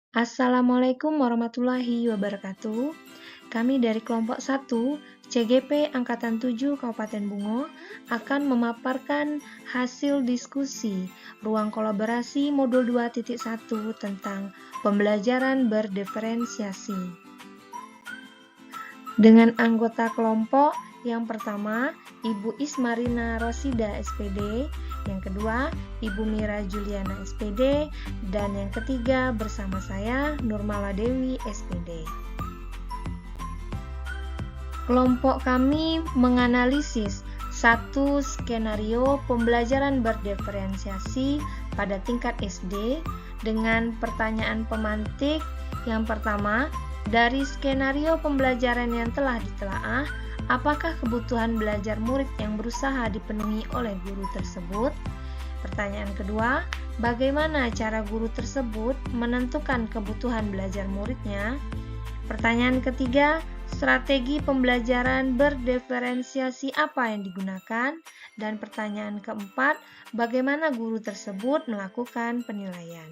Assalamualaikum warahmatullahi wabarakatuh. Kami dari kelompok 1 CGP Angkatan 7 Kabupaten Bungo akan memaparkan hasil diskusi ruang kolaborasi modul 2.1 tentang pembelajaran berdiferensiasi. Dengan anggota kelompok yang pertama, Ibu Ismarina Rosida SPD, yang kedua, Ibu Mira Juliana SPD, dan yang ketiga bersama saya, Nurmala Dewi SPD. Kelompok kami menganalisis satu skenario pembelajaran berdiferensiasi pada tingkat SD dengan pertanyaan pemantik yang pertama, dari skenario pembelajaran yang telah ditelaah, apakah kebutuhan belajar murid yang berusaha dipenuhi oleh guru tersebut? Pertanyaan kedua, bagaimana cara guru tersebut menentukan kebutuhan belajar muridnya? Pertanyaan ketiga, strategi pembelajaran berdiferensiasi apa yang digunakan? Dan pertanyaan keempat, bagaimana guru tersebut melakukan penilaian?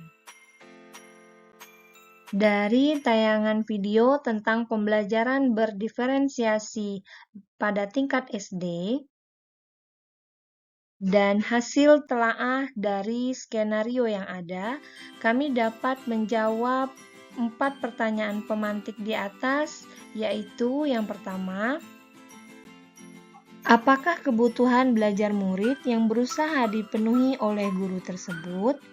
Dari tayangan video tentang pembelajaran berdiferensiasi pada tingkat SD dan hasil telaah dari skenario yang ada, kami dapat menjawab 4 pertanyaan pemantik di atas, yaitu yang pertama, apakah kebutuhan belajar murid yang berusaha dipenuhi oleh guru tersebut?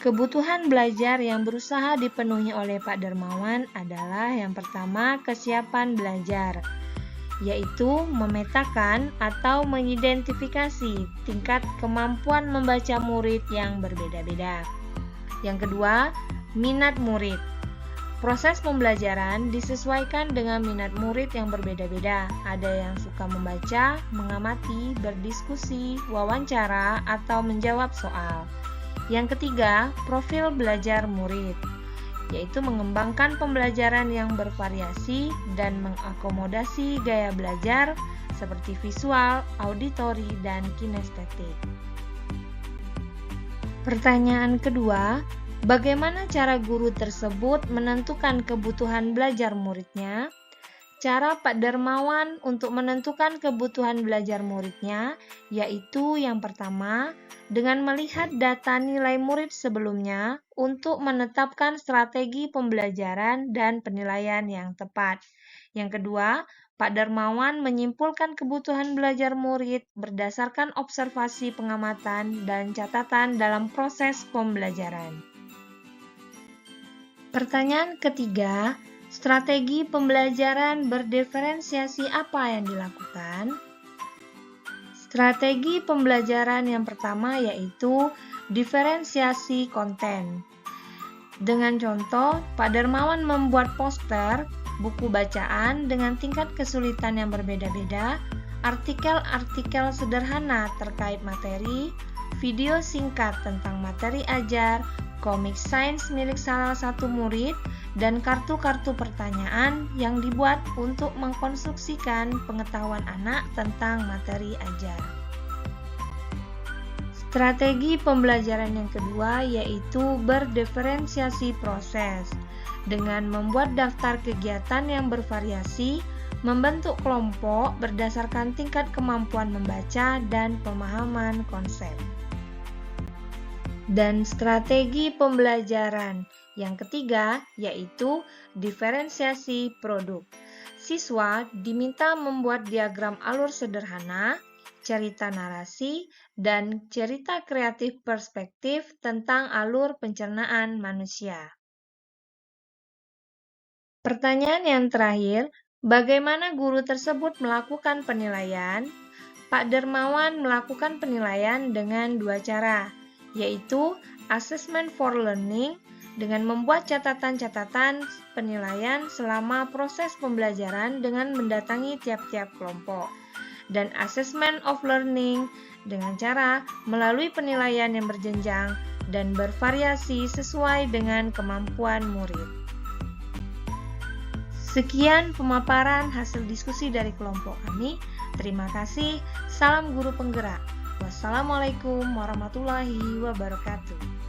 Kebutuhan belajar yang berusaha dipenuhi oleh Pak Darmawan adalah yang pertama, kesiapan belajar, yaitu memetakan atau mengidentifikasi tingkat kemampuan membaca murid yang berbeda-beda. Yang kedua, minat murid. Proses pembelajaran disesuaikan dengan minat murid yang berbeda-beda. Ada yang suka membaca, mengamati, berdiskusi, wawancara, atau menjawab soal. Yang ketiga, profil belajar murid, yaitu mengembangkan pembelajaran yang bervariasi dan mengakomodasi gaya belajar seperti visual, auditori, dan kinestetik. Pertanyaan kedua, bagaimana cara guru tersebut menentukan kebutuhan belajar muridnya? Cara Pak Darmawan untuk menentukan kebutuhan belajar muridnya, yaitu yang pertama, dengan melihat data nilai murid sebelumnya untuk menetapkan strategi pembelajaran dan penilaian yang tepat. Yang kedua, Pak Darmawan menyimpulkan kebutuhan belajar murid berdasarkan observasi pengamatan dan catatan dalam proses pembelajaran. Pertanyaan ketiga, strategi pembelajaran berdiferensiasi apa yang dilakukan? Strategi pembelajaran yang pertama yaitu diferensiasi konten. Dengan contoh, Pak Darmawan membuat poster, buku bacaan dengan tingkat kesulitan yang berbeda-beda, artikel-artikel sederhana terkait materi, video singkat tentang materi ajar, komik sains milik salah satu murid, dan kartu-kartu pertanyaan yang dibuat untuk mengkonstruksikan pengetahuan anak tentang materi ajar. Strategi pembelajaran yang kedua yaitu berdiferensiasi proses. Dengan membuat daftar kegiatan yang bervariasi, membentuk kelompok berdasarkan tingkat kemampuan membaca dan pemahaman konsep. Dan strategi pembelajaran yang ketiga yaitu diferensiasi produk. Siswa diminta membuat diagram alur sederhana, cerita narasi, dan cerita kreatif perspektif tentang alur pencernaan manusia. Pertanyaan yang terakhir, bagaimana guru tersebut melakukan penilaian? Pak Darmawan melakukan penilaian dengan 2 cara, yaitu assessment for learning dengan membuat catatan-catatan penilaian selama proses pembelajaran dengan mendatangi tiap-tiap kelompok, dan assessment of learning dengan cara melalui penilaian yang berjenjang dan bervariasi sesuai dengan kemampuan murid. Sekian pemaparan hasil diskusi dari kelompok kami. Terima kasih. Salam guru penggerak. Wassalamualaikum warahmatullahi wabarakatuh.